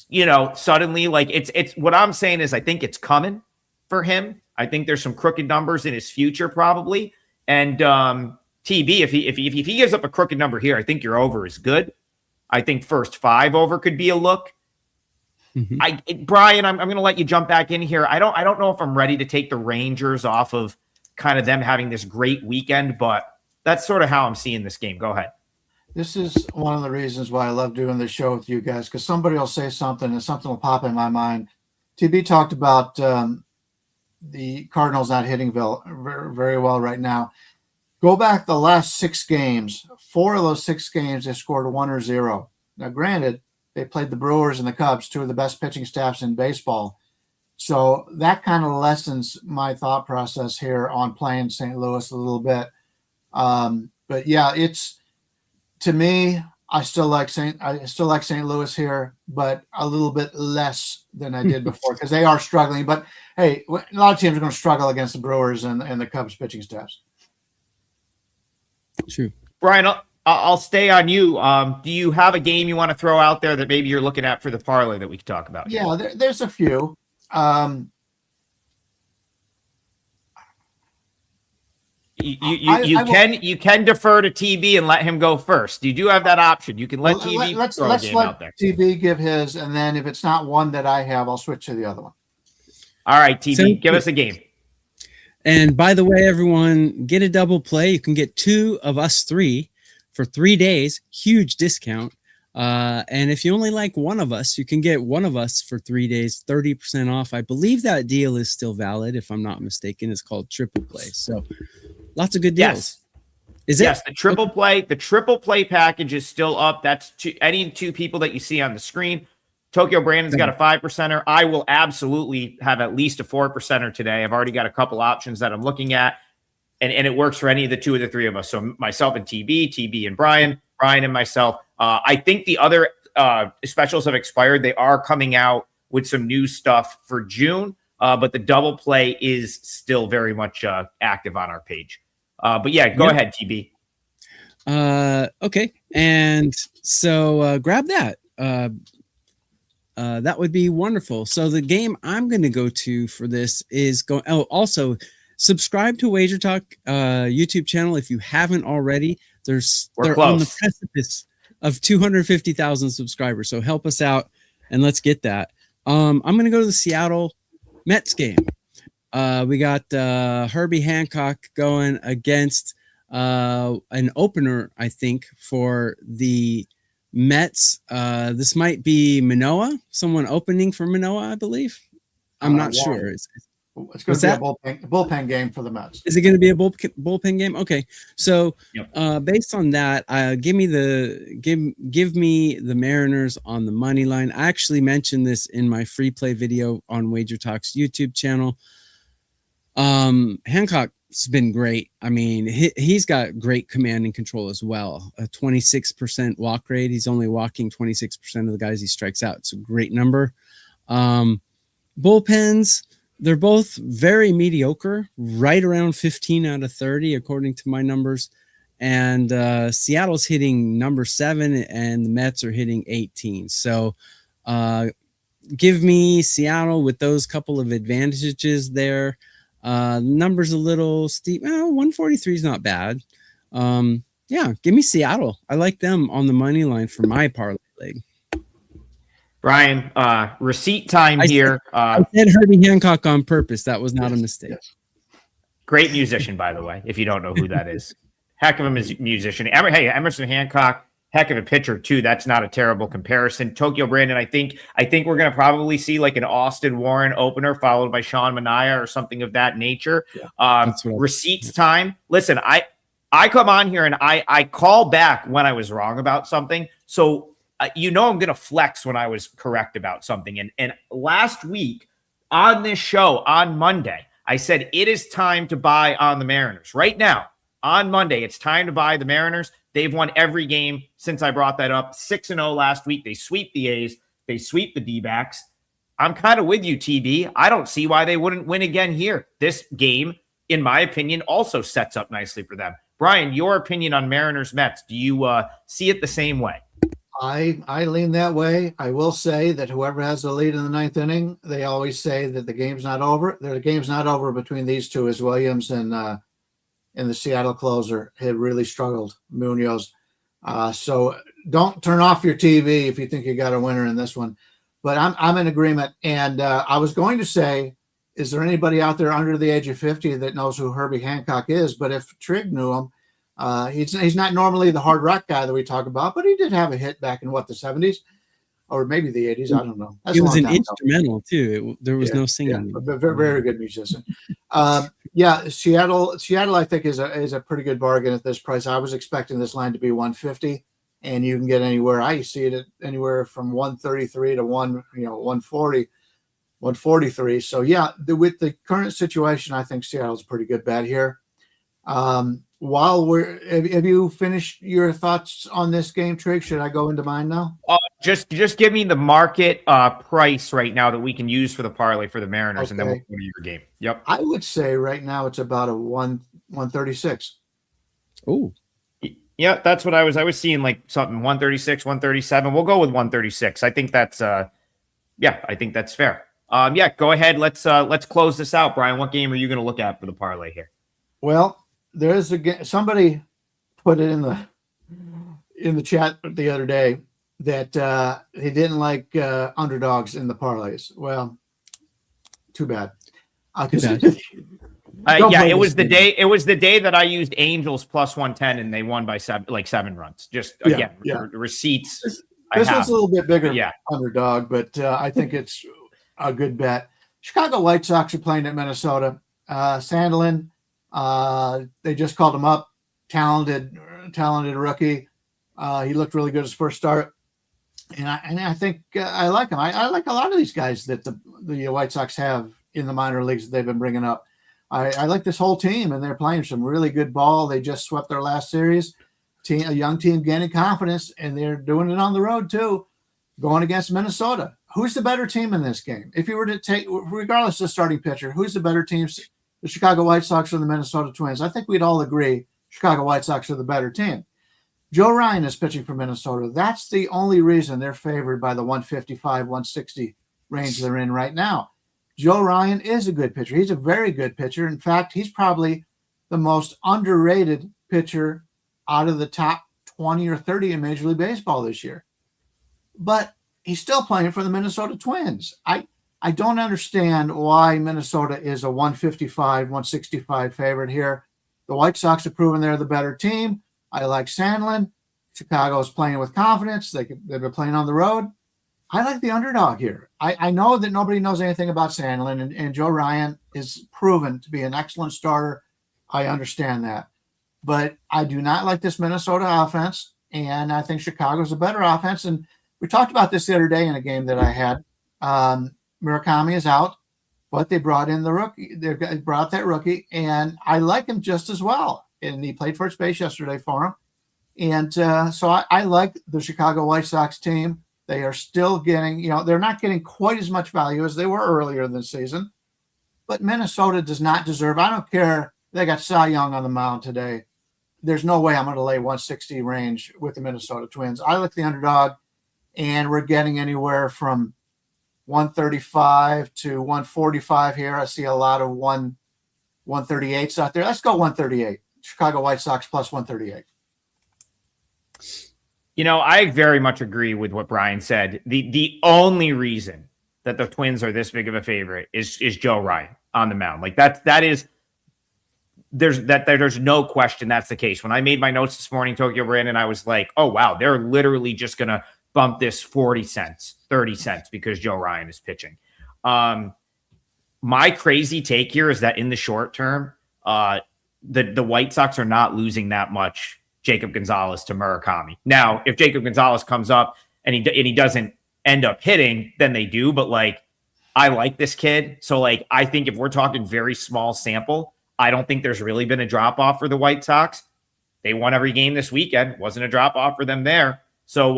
[SPEAKER 1] You know, suddenly, like, it's what I'm saying is I think it's coming for him. I think there's some crooked numbers in his future probably. And TB, if he gives up a crooked number here, I think your over is good. I think first 5 over could be a look. Mm-hmm. Brian, I'm going to let you jump back in here. I don't know if I'm ready to take the Rangers off of kind of them having this great weekend, but that's sort of how I'm seeing this game. Go ahead.
[SPEAKER 2] This is one of the reasons why I love doing this show with you guys, because somebody will say something and something will pop in my mind. TB talked about the Cardinals not hitting very well right now. Go back the last 6 games. 4 of those 6 games, they scored 1 or 0. Now, granted, they played the Brewers and the Cubs, 2 of the best pitching staffs in baseball. So that kind of lessens my thought process here on playing St. Louis a little bit. But yeah, it's, to me, I still like St. Louis here, but a little bit less than I did before because they are struggling. But hey, a lot of teams are going to struggle against the Brewers and the Cubs pitching staffs.
[SPEAKER 3] True.
[SPEAKER 1] Brian, I'll stay on you. Do you have a game you want to throw out there that maybe you're looking at for the parlay that we could talk about?
[SPEAKER 2] Yeah, there's a few.
[SPEAKER 1] You can defer to TB and let him go first. You do have that option. You can let TB throw a game out there.
[SPEAKER 2] TB give his, and then if it's not one that I have, I'll switch to the other one.
[SPEAKER 1] All right, TB, give us a game.
[SPEAKER 3] And by the way, everyone, get a double play. You can get 2 of us 3 for 3 days. Huge discount. And if you only like one of us, you can get one of us for 3 days, 30% off. I believe that deal is still valid, if I'm not mistaken. It's called triple play. So lots of good deals.
[SPEAKER 1] Yes.
[SPEAKER 3] Is it?
[SPEAKER 1] Yes, the triple play. The triple play package is still up. That's any 2 people that you see on the screen. Tokyo Brandon's got a 5%er. I will absolutely have at least a 4%er today. I've already got a couple options that I'm looking at, and it works for any of the 2 or the 3 of us. So myself and TB and Brian and myself. I think the other specials have expired. They are coming out with some new stuff for June, but the double play is still very much active on our page. But yeah, go ahead, TB.
[SPEAKER 3] Okay. And so grab that. That would be wonderful. So the game I'm going to go to for this is also subscribe to WagerTalk YouTube channel if you haven't already. They're on the precipice of 250,000 subscribers. So help us out and let's get that. I'm going to go to the Seattle Mets game. We got Herbie Hancock going against an opener, I think, for the Mets. This might be Manoah, someone opening for Manoah, I believe. I'm not sure.
[SPEAKER 2] It's going to be a bullpen game for the Mets.
[SPEAKER 3] Is it going to be a bullpen game? Okay, so based on that, give me the Mariners on the money line. I actually mentioned this in my free play video on WagerTalk's YouTube channel. Hancock's been great. I mean, he's got great command and control as well. A 26% walk rate. He's only walking 26% of the guys he strikes out. It's a great number. Bullpens, they're both very mediocre, right around 15 out of 30, according to my numbers. And Seattle's hitting number 7 and the Mets are hitting 18. So give me Seattle with those couple of advantages there. Numbers a little steep. 143 is not bad. Give me Seattle. I like them on the money line for my parlay league.
[SPEAKER 1] Brian, receipt time here.
[SPEAKER 3] I said Herbie Hancock on purpose. That was not a mistake.
[SPEAKER 2] Yes.
[SPEAKER 1] Great musician, by the way, if you don't know who that is. Heck of a musician. Hey, Emerson Hancock, heck of a pitcher too. That's not a terrible comparison. Tokyo Brandon, I think we're going to probably see like an Austin Warren opener followed by Sean Manaea or something of that nature. Receipts time. Listen, I come on here and I call back when I was wrong about something. So I'm going to flex when I was correct about something. And last week on this show on Monday, I said it is time to buy on the Mariners. Right now, on Monday, it's time to buy the Mariners. They've won every game since I brought that up. 6-0 last week. They sweep the A's. They sweep the D-backs. I'm kind of with you, TB. I don't see why they wouldn't win again here. This game, in my opinion, also sets up nicely for them. Brian, your opinion on Mariners Mets. Do you see it the same way?
[SPEAKER 2] I lean that way. I will say that whoever has the lead in the ninth inning, they always say that the game's not over. The game's not over between these two, as Williams and the Seattle closer had really struggled, Munoz. So don't turn off your TV if you think you got a winner in this one. But I'm in agreement. And I was going to say, is there anybody out there under the age of 50 that knows who Herbie Hancock is? But if Trigg knew him, he's not normally the hard rock guy that we talk about, but he did have a hit back in the 70s or maybe the 80s. I don't know.
[SPEAKER 3] He was an instrumental too. There was no singing.
[SPEAKER 2] Yeah, very, very good musician. Seattle, I think is a pretty good bargain at this price. I was expecting this line to be 150, and you can get anywhere. I see it at anywhere from 133 to 140, 143. So with the current situation, I think Seattle's a pretty good bet here. Have you finished your thoughts on this game, Trig? Should I go into mine now?
[SPEAKER 1] Just give me the market price right now that we can use for the parlay for the Mariners, and then we'll go to your game. Yep.
[SPEAKER 2] I would say right now it's about a 136.
[SPEAKER 3] Oh,
[SPEAKER 1] yeah, that's what I was seeing, like something 136, 137. We'll go with 136. I think that's I think that's fair. Go ahead. Let's close this out, Brian. What game are you going to look at for the parlay here?
[SPEAKER 2] Well, there's somebody put it in the chat the other day that he didn't like underdogs in the parlays. Well, too bad.
[SPEAKER 1] It was the day. It was the day that I used Angels plus 110, and they won by 7 runs. Just again, receipts.
[SPEAKER 2] This was a little bit bigger underdog, but I think it's a good bet. Chicago White Sox are playing at Minnesota. Sandlin. They just called him up. Talented rookie. He looked really good his first start, and I think I like him. I like a lot of these guys that the White Sox have in the minor leagues that they've been bringing up. I like this whole team, and they're playing some really good ball. They just swept their last series. A young team gaining confidence, and they're doing it on the road too, going against Minnesota. Who's the better team in this game? If you were to take, regardless of the starting pitcher, who's the better team? The Chicago White Sox or the Minnesota Twins? I think we'd all agree Chicago White Sox are the better team. Joe Ryan is pitching for Minnesota. That's the only reason they're favored by the 155, 160 range they're in right now. Joe Ryan is a good pitcher. He's a very good pitcher. In fact, he's probably the most underrated pitcher out of the top 20 or 30 in Major League Baseball this year. But he's still playing for the Minnesota Twins. I don't understand why Minnesota is a 155, 165 favorite here. The White Sox have proven they're the better team. I like Sandlin. Chicago is playing with confidence. They've been playing on the road. I like the underdog here. I know that nobody knows anything about Sandlin, and Joe Ryan is proven to be an excellent starter. I understand that. But I do not like this Minnesota offense, and I think Chicago's a better offense. And we talked about this the other day in a game that I had. Murakami is out, but they brought in the rookie. They brought that rookie, and I like him just as well. And he played first base yesterday for him. And so I like the Chicago White Sox team. They are still getting, they're not getting quite as much value as they were earlier in the season. But Minnesota does not deserve, I don't care. They got Cy Young on the mound today. There's no way I'm going to lay 160 range with the Minnesota Twins. I like the underdog, and we're getting anywhere from 135 to 145 here. I see a lot of 138s out there. Let's go 138. Chicago White Sox plus 138.
[SPEAKER 1] I very much agree with what Brian said. The only reason that the Twins are this big of a favorite is Joe Ryan on the mound. Like that is there's no question that's the case. When I made my notes this morning, Tokyo Brandon, I was like, oh wow, they're literally just gonna bump this 40 cents, 30 cents because Joe Ryan is pitching. My crazy take here is that in the short term, the White Sox are not losing that much Jacob Gonzalez to Murakami. Now, if Jacob Gonzalez comes up and he doesn't end up hitting, then they do. But like, I like this kid. So like, I think if we're talking very small sample, I don't think there's really been a drop off for the White Sox. They won every game this weekend. Wasn't a drop off for them there. So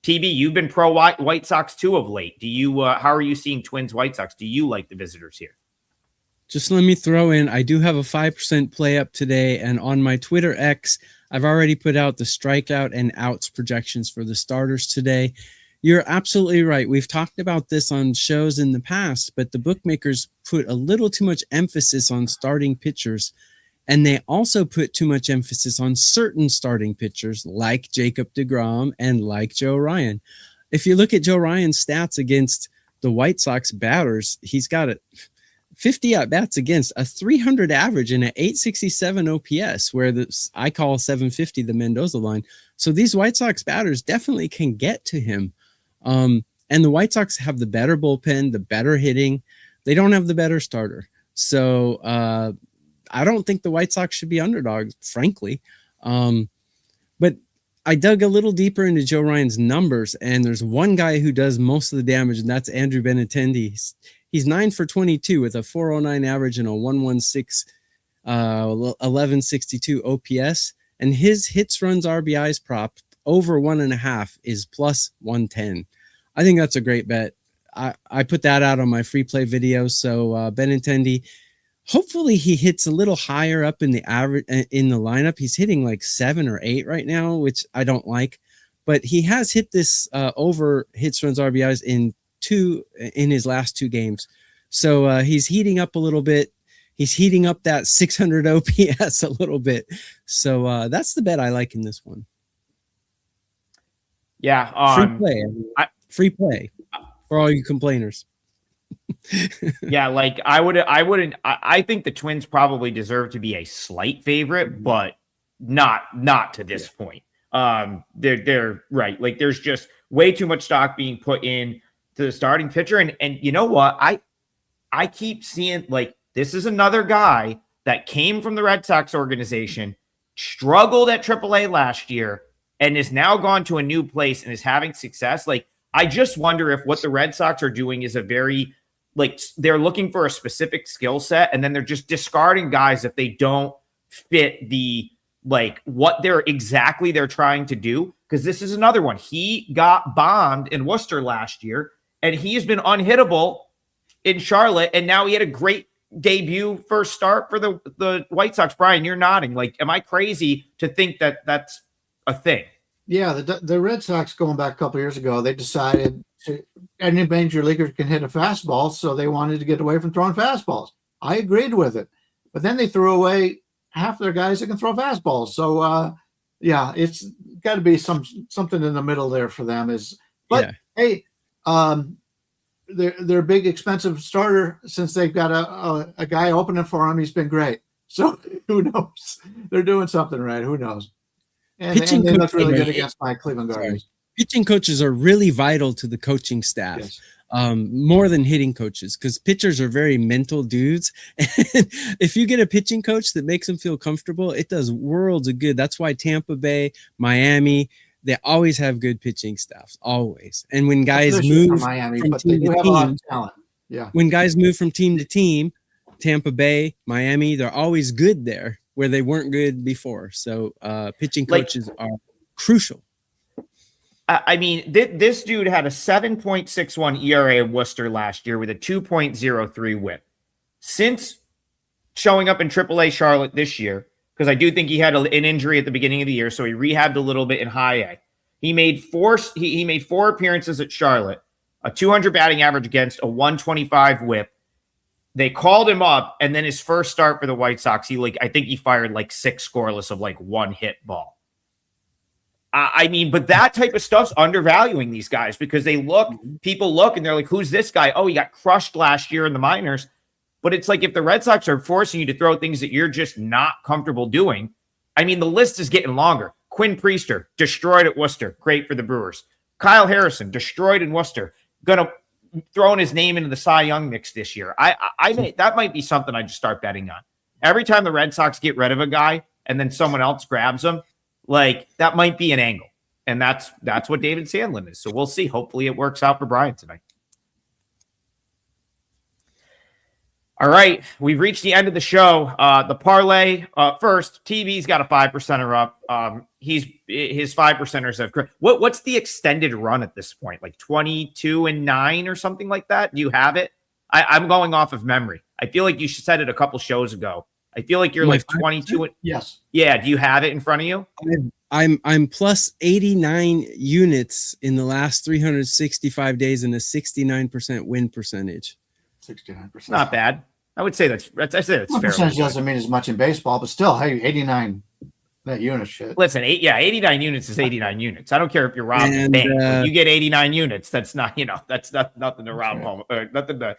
[SPEAKER 1] TB, you've been pro White Sox too of late. Do you? How are you seeing Twins White Sox? Do you like the visitors here?
[SPEAKER 3] Just let me throw in, I do have a 5% play up today, and on my Twitter X, I've already put out the strikeout and outs projections for the starters today. You're absolutely right. We've talked about this on shows in the past, but the bookmakers put a little too much emphasis on starting pitchers, and they also put too much emphasis on certain starting pitchers like Jacob deGrom and like Joe Ryan. If you look at Joe Ryan's stats against the White Sox batters, he's got a 50 at-bats against, a 300 average, and an 867 OPS, where I call 750 the Mendoza line. So these White Sox batters definitely can get to him. And the White Sox have the better bullpen, the better hitting. They don't have the better starter. So I don't think the White Sox should be underdogs, frankly. But I dug a little deeper into Joe Ryan's numbers, and there's one guy who does most of the damage, and that's Andrew Benintendi. He's 9 for 22 with a 409 average and a 116, 1162 OPS. And his hits, runs, RBIs prop over 1.5 is plus 110. I think that's a great bet. I put that out on my free play video. So Benintendi, hopefully he hits a little higher up in the average in the lineup. He's hitting like 7 or 8 right now, which I don't like. But he has hit this over hits, runs, RBIs in his last 2 games. So he's heating up a little bit. He's heating up that 600 OPS a little bit. So that's the bet I like in this one.
[SPEAKER 1] Yeah.
[SPEAKER 3] Free play for all you complainers.
[SPEAKER 1] Yeah. Like I think the Twins probably deserve to be a slight favorite, but not to this point. They're right. Like there's just way too much stock being put in to the starting pitcher. And you know what? I keep seeing, like, this is another guy that came from the Red Sox organization, struggled at AAA last year, and is now gone to a new place and is having success. Like, I just wonder if what the Red Sox are doing is a very, like, they're looking for a specific skill set, and then they're just discarding guys if they don't fit the, like, what they're trying to do. Because this is another one. He got bombed in Worcester last year, and he has been unhittable in Charlotte, and now he had a great debut first start for the White Sox. Brian, you're nodding. Like, am I crazy to think that that's a thing?
[SPEAKER 2] Yeah, the Red Sox, going back a couple of years ago, they decided any major leaguer can hit a fastball, so they wanted to get away from throwing fastballs. I agreed with it. But then they threw away half their guys that can throw fastballs. So, yeah, it's got to be something in the middle there for them. Hey, their big expensive starter, since they've got a guy opening for him, he's been great. So who knows? They're doing something right. Who knows? And they look really good against my Cleveland Guardians.
[SPEAKER 3] Pitching coaches are really vital to the coaching staff. Yes. More than hitting coaches, because pitchers are very mental dudes. If you get a pitching coach that makes them feel comfortable, it does worlds of good. That's why Tampa Bay, Miami, they always have good pitching staffs, always. And when guys move from team to team, when guys move from team to team, Tampa Bay, Miami, they're always good there where they weren't good before. So pitching coaches are crucial.
[SPEAKER 1] I mean, this dude had a 7.61 ERA in Worcester last year with a 2.03 whip. Since showing up in AAA Charlotte this year, because I do think he had an injury at the beginning of the year, so he rehabbed a little bit in high A. He made four appearances at Charlotte, a 200 batting average against, a 125 whip. They called him up, and then his first start for the White Sox, I think he fired like 6 scoreless of like 1 hit ball. I mean, but that type of stuff's undervaluing these guys, because people look and they're like, who's this guy? Oh, he got crushed last year in the minors. But it's like if the Red Sox are forcing you to throw things that you're just not comfortable doing, I mean, the list is getting longer. Quinn Priester, destroyed at Worcester. Great for the Brewers. Kyle Harrison, destroyed in Worcester. Gonna throw his name into the Cy Young mix this year. That might be something I just start betting on. Every time the Red Sox get rid of a guy and then someone else grabs him, like that might be an angle. And that's what David Sandlin is. So we'll see. Hopefully it works out for Brian tonight. All right, we've reached the end of the show. The parlay first. TV's got a 5%er up. His 5%ers have. What's the extended run at this point? Like 22-9 or something like that? Do you have it? I'm going off of memory. I feel like you said it a couple shows ago. I feel like you're like 22.
[SPEAKER 2] Yes.
[SPEAKER 1] Yeah. Do you have it in front of you?
[SPEAKER 3] I'm plus 89 units in the last 365 days and a 69% win percentage.
[SPEAKER 2] 69%.
[SPEAKER 1] Not bad. I would say that's fair.
[SPEAKER 2] Percentage doesn't mean as much in baseball, but still, hey, 89 that unit shit.
[SPEAKER 1] Listen, 89 units is 89 units. I don't care if you're robbing a bank. When you get 89 units, that's not, that's nothing to rob home or nothing to,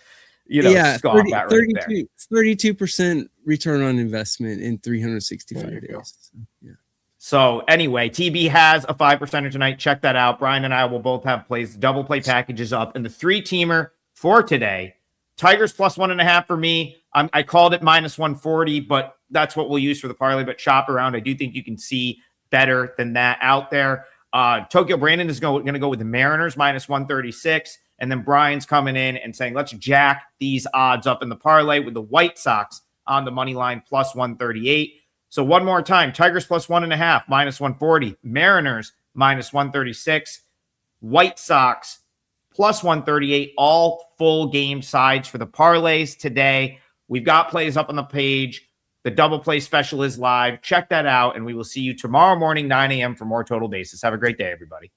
[SPEAKER 1] scoff at right there.
[SPEAKER 3] 32% return on investment in 365 days. Yeah.
[SPEAKER 1] So anyway, TB has a 5%er tonight. Check that out. Brian and I will both have plays. Double play packages up. And the 3-teamer for today, Tigers plus 1.5 for me. I called it minus 140, but that's what we'll use for the parlay. But shop around. I do think you can see better than that out there. Tokyo Brandon is going to go with the Mariners minus 136. And then Brian's coming in and saying, let's jack these odds up in the parlay with the White Sox on the money line plus 138. So one more time, Tigers plus 1.5, minus 140. Mariners minus 136. White Sox plus 138. All full game sides for the parlays today. We've got plays up on the page. The double play special is live. Check that out, and we will see you tomorrow morning, 9 a.m. for more Total Bases. Have a great day, everybody.